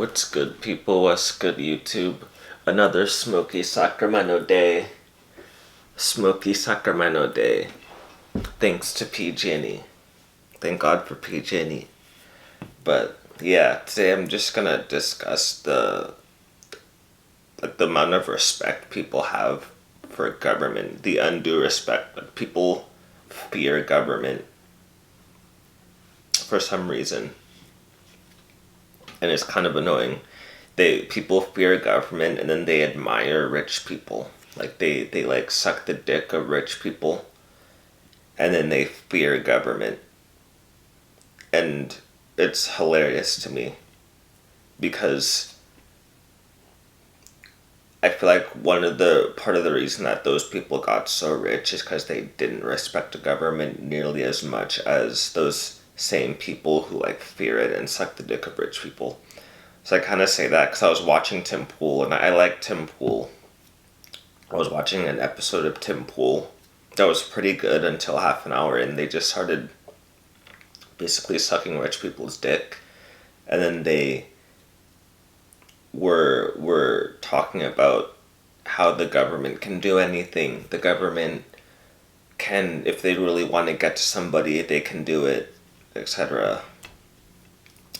What's good, people? What's good, YouTube? Another smoky Sacramento day. Smoky Sacramento day. Thanks to PG&E. Thank God for PG&E. But yeah, today I'm just gonna discuss the amount of respect people have for government, the undue respect. Like, people fear government for some reason, and it's kind of annoying. People fear government and then they admire rich people. Like they like suck the dick of rich people, and then they fear government. And it's hilarious to me because I feel like part of the reason that those people got so rich is because they didn't respect the government nearly as much as those same people who like fear it and suck the dick of rich people. So I kind of say that because I was watching Tim Pool, and I like Tim Pool. I was watching an episode of Tim Pool that was pretty good until half an hour, and they just started basically sucking rich people's dick, and then they were talking about how the government can do anything. The government can, if they really want to get to somebody, they can do it, etc.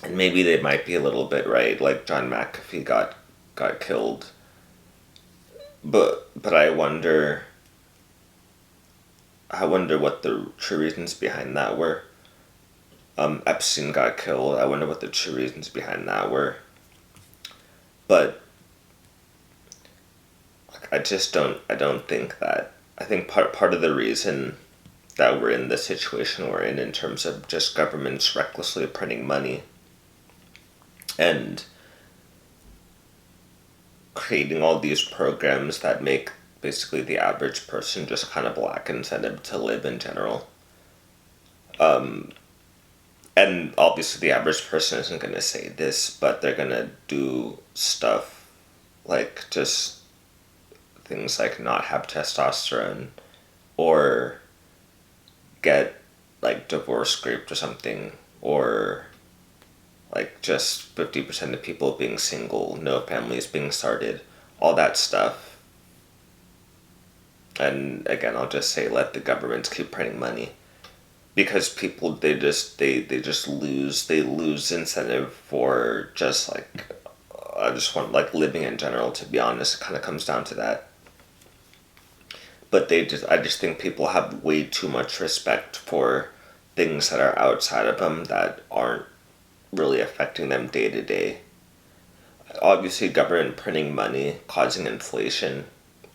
And maybe they might be a little bit right, like John McAfee got killed. But I wonder what the true reasons behind that were. Epstein got killed. I wonder what the true reasons behind that were. But I don't think that. I think part of the reason that we're in the situation we're in terms of just governments recklessly printing money and creating all these programs that make basically the average person just kind of lack incentive to live in general. And obviously the average person isn't going to say this, but they're going to do stuff like just things like not have testosterone or get like divorce raped or something, or like just 50% of people being single, no families being started, all that stuff. And again, I'll just say let the governments keep printing money, because people they just lose incentive for just like I just want like living in general. To be honest, it kind of comes down to that. But I just think people have way too much respect for things that are outside of them that aren't really affecting them day to day. Obviously, government printing money, causing inflation,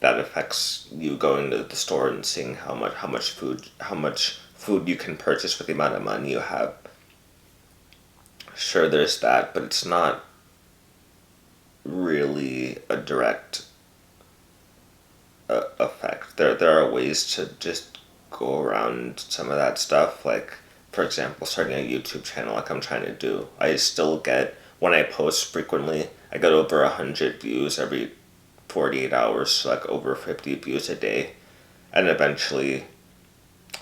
that affects you going to the store and seeing how much food you can purchase with the amount of money you have. Sure, there's that, but it's not really a direct effect. There are ways to just go around some of that stuff. Like, for example, starting a YouTube channel like I'm trying to do. I still get, when I post frequently, I get over 100 views every 48 hours, so like over 50 views a day. And eventually,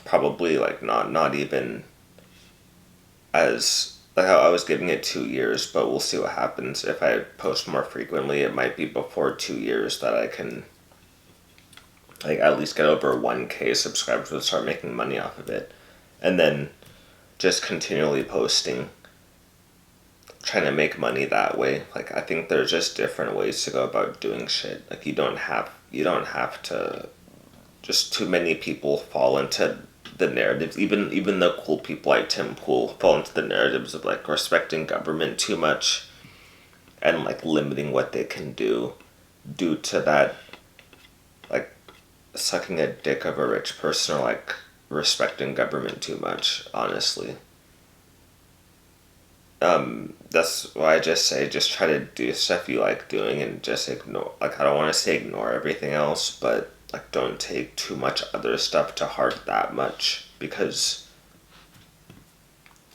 probably like not even as, like I was giving it 2 years, but we'll see what happens. If I post more frequently, it might be before 2 years that I can like at least get over 1K subscribers and start making money off of it. And then just continually posting, trying to make money that way. Like, I think there's just different ways to go about doing shit. Like, you don't have to, just too many people fall into the narratives. Even the cool people like Tim Pool fall into the narratives of like respecting government too much and like limiting what they can do due to that, like sucking a dick of a rich person, or like respecting government too much, honestly. That's why I just say just try to do stuff you like doing and just ignore, like I don't want to say ignore everything else, but like don't take too much other stuff to heart that much, because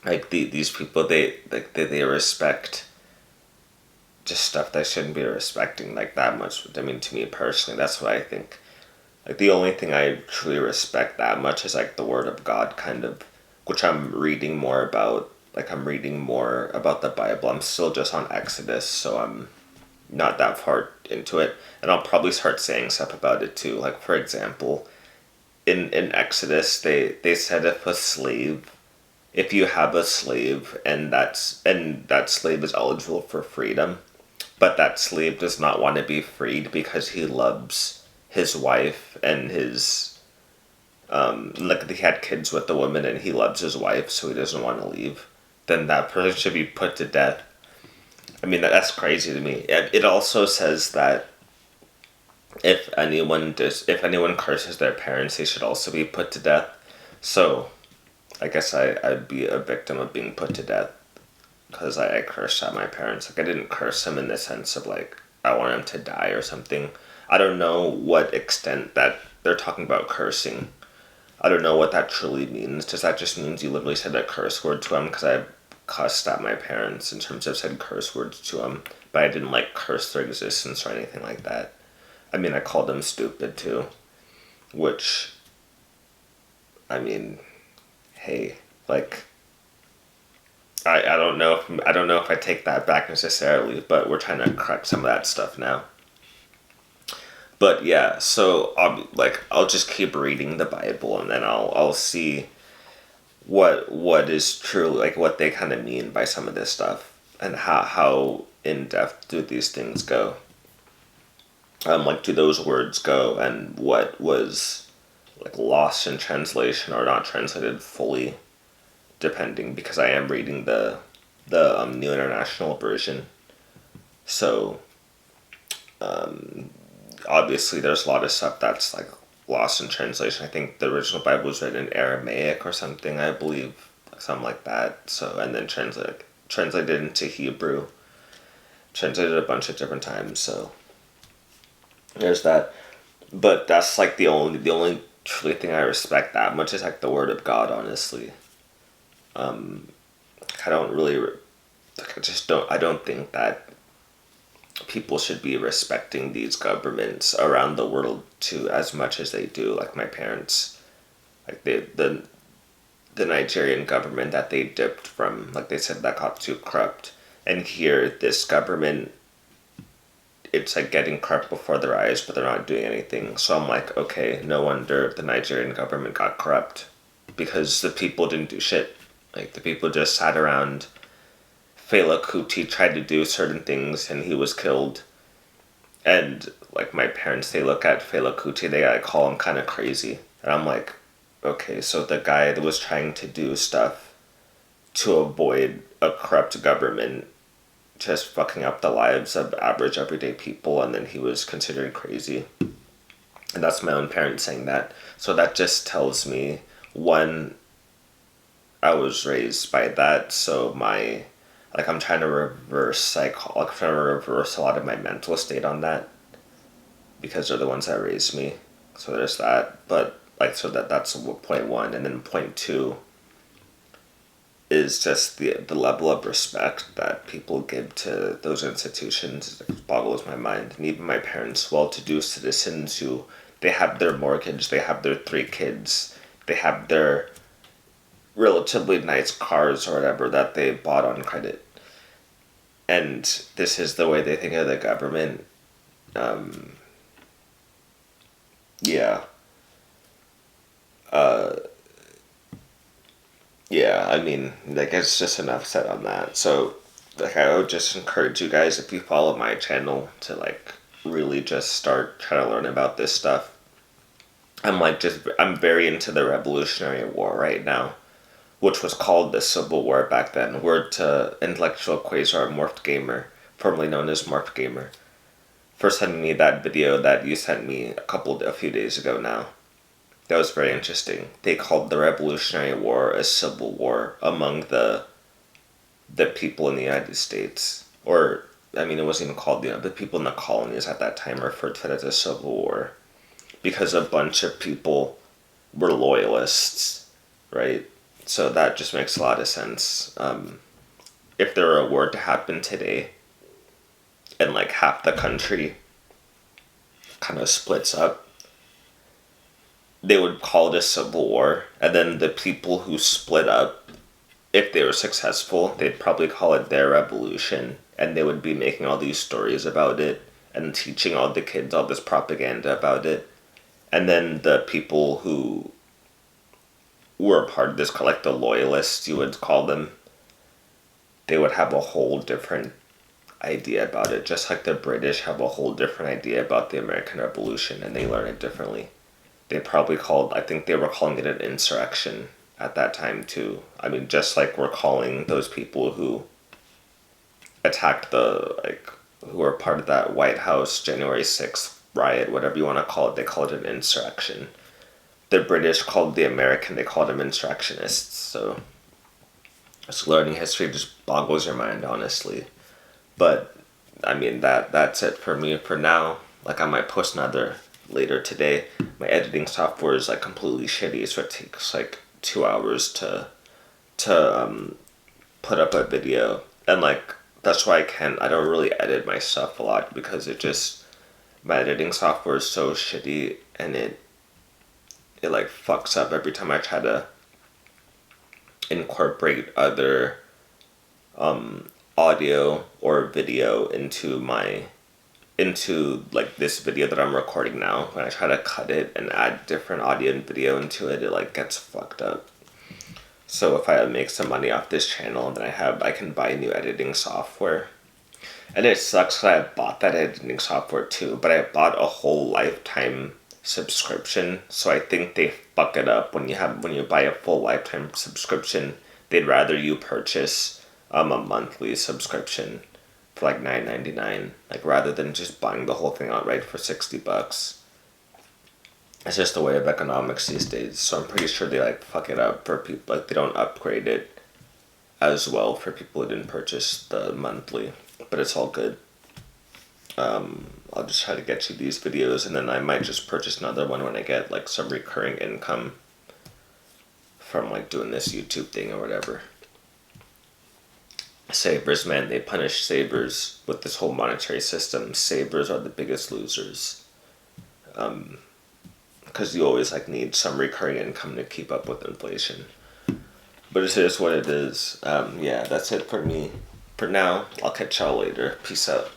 like these people they respect just stuff that shouldn't be respecting like that much. I mean, to me personally, that's what I think. Like, the only thing I truly respect that much is like the word of God, kind of, which I'm reading more about, like I'm reading more about the Bible. I'm still just on Exodus, so I'm not that far into it. And I'll probably start saying stuff about it too. Like for example, in Exodus they said if you have a slave and that slave is eligible for freedom, but that slave does not want to be freed because he loves his wife and his like he had kids with the woman and he loves his wife, so he doesn't want to leave, then that person should be put to death. I mean, that's crazy to me. It also says that if anyone curses their parents, they should also be put to death. So I guess I'd be a victim of being put to death because I cursed at my parents. Like I didn't curse them in the sense of like I want them to die or something. I don't know what extent that they're talking about cursing. I don't know what that truly means. Does that just means you literally said a curse word to them? Because I cussed at my parents in terms of said curse words to them, but I didn't like curse their existence or anything like that. I mean, I called them stupid too, which, I mean, hey, like, I don't know if I take that back necessarily, but we're trying to correct some of that stuff now. But yeah, so I'll just keep reading the Bible and then I'll see what is true, like what they kind of mean by some of this stuff and how in depth do these things go. Like do those words go and what was like lost in translation or not translated fully, depending because I am reading the New International Version. So obviously there's a lot of stuff that's like lost in translation. I think the original Bible was written in Aramaic or something, I believe, something like that. So and then translated into Hebrew, translated a bunch of different times. So there's that. But that's like the only truly thing I respect that much is like the Word of God. Honestly, I don't really, I don't think that people should be respecting these governments around the world too as much as they do. Like my parents, like the Nigerian government that they dipped from, like they said that got too corrupt, and here this government, it's like getting corrupt before their eyes, but they're not doing anything. So I'm like, okay, no wonder the Nigerian government got corrupt because the people didn't do shit. Like the people just sat around. Fela Kuti tried to do certain things and he was killed. And like my parents, they look at Fela Kuti, they call him kind of crazy. And I'm like, okay, so the guy that was trying to do stuff to avoid a corrupt government just fucking up the lives of average everyday people, and then he was considered crazy. And that's my own parents saying that. So that just tells me, one, I was raised by that, so I'm trying to reverse a lot of my mental state on that because they're the ones that raised me. So there's that. But so that's point one, and then point two is just the level of respect that people give to those institutions. It boggles my mind. And even my parents, well-to-do citizens who they have their mortgage, they have their 3 kids, they have their relatively nice cars or whatever that they bought on credit. And this is the way they think of the government. Yeah. Yeah, I mean, like, it's just enough said on that. So, like, I would just encourage you guys, if you follow my channel, to, like, really just start trying to learn about this stuff. I'm very into the Revolutionary War right now, which was called the Civil War back then. Word to Intellectual Quasar Morphed Gamer, formerly known as Morphed Gamer, for sending me that video that you sent me a few days ago now. That was very interesting. They called the Revolutionary War a civil war among the people in the United States. Or, I mean, it wasn't even called, the people in the colonies at that time referred to it as a civil war. Because a bunch of people were loyalists, right? So that just makes a lot of sense. If there were a war to happen today, and like half the country kind of splits up, they would call it a civil war, and then the people who split up if they were successful, they'd probably call it their revolution, and they would be making all these stories about it and teaching all the kids all this propaganda about it. And then the people who were a part of this, like the loyalists, you would call them, they would have a whole different idea about it. Just like the British have a whole different idea about the American Revolution, and they learn it differently. They probably called, I think they were calling it an insurrection at that time too. I mean, just like we're calling those people who attacked who were part of that White House January 6th riot, whatever you want to call it, they called it an insurrection. The British called the American, they called them insurrectionists. So just learning history just boggles your mind, honestly. But I mean, that's it for me for now. Like, I might post another later today. My editing software is like completely shitty, so it takes like 2 hours to put up a video. And like, that's why I don't really edit my stuff a lot, because my editing software is so shitty, and it like fucks up every time I try to incorporate other audio or video into like this video that I'm recording now. When I try to cut it and add different audio and video into it, it like gets fucked up. So if I make some money off this channel, then I can buy new editing software. And it sucks that I bought that editing software too, but I bought a whole lifetime subscription. So I think they fuck it up when you buy a full lifetime subscription. They'd rather you purchase a monthly subscription for like $9.99, like, rather than just buying the whole thing outright for $60. It's just the way of economics these days. So I'm pretty sure they like fuck it up for people, like they don't upgrade it as well for people who didn't purchase the monthly. But it's all good. I'll just try to get you these videos, and then I might just purchase another one when I get like some recurring income from like doing this YouTube thing or whatever. Savers, man, they punish savers with this whole monetary system. Savers are the biggest losers. Because you always like need some recurring income to keep up with inflation. But it is what it is. Yeah, that's it for me. For now, I'll catch y'all later. Peace out.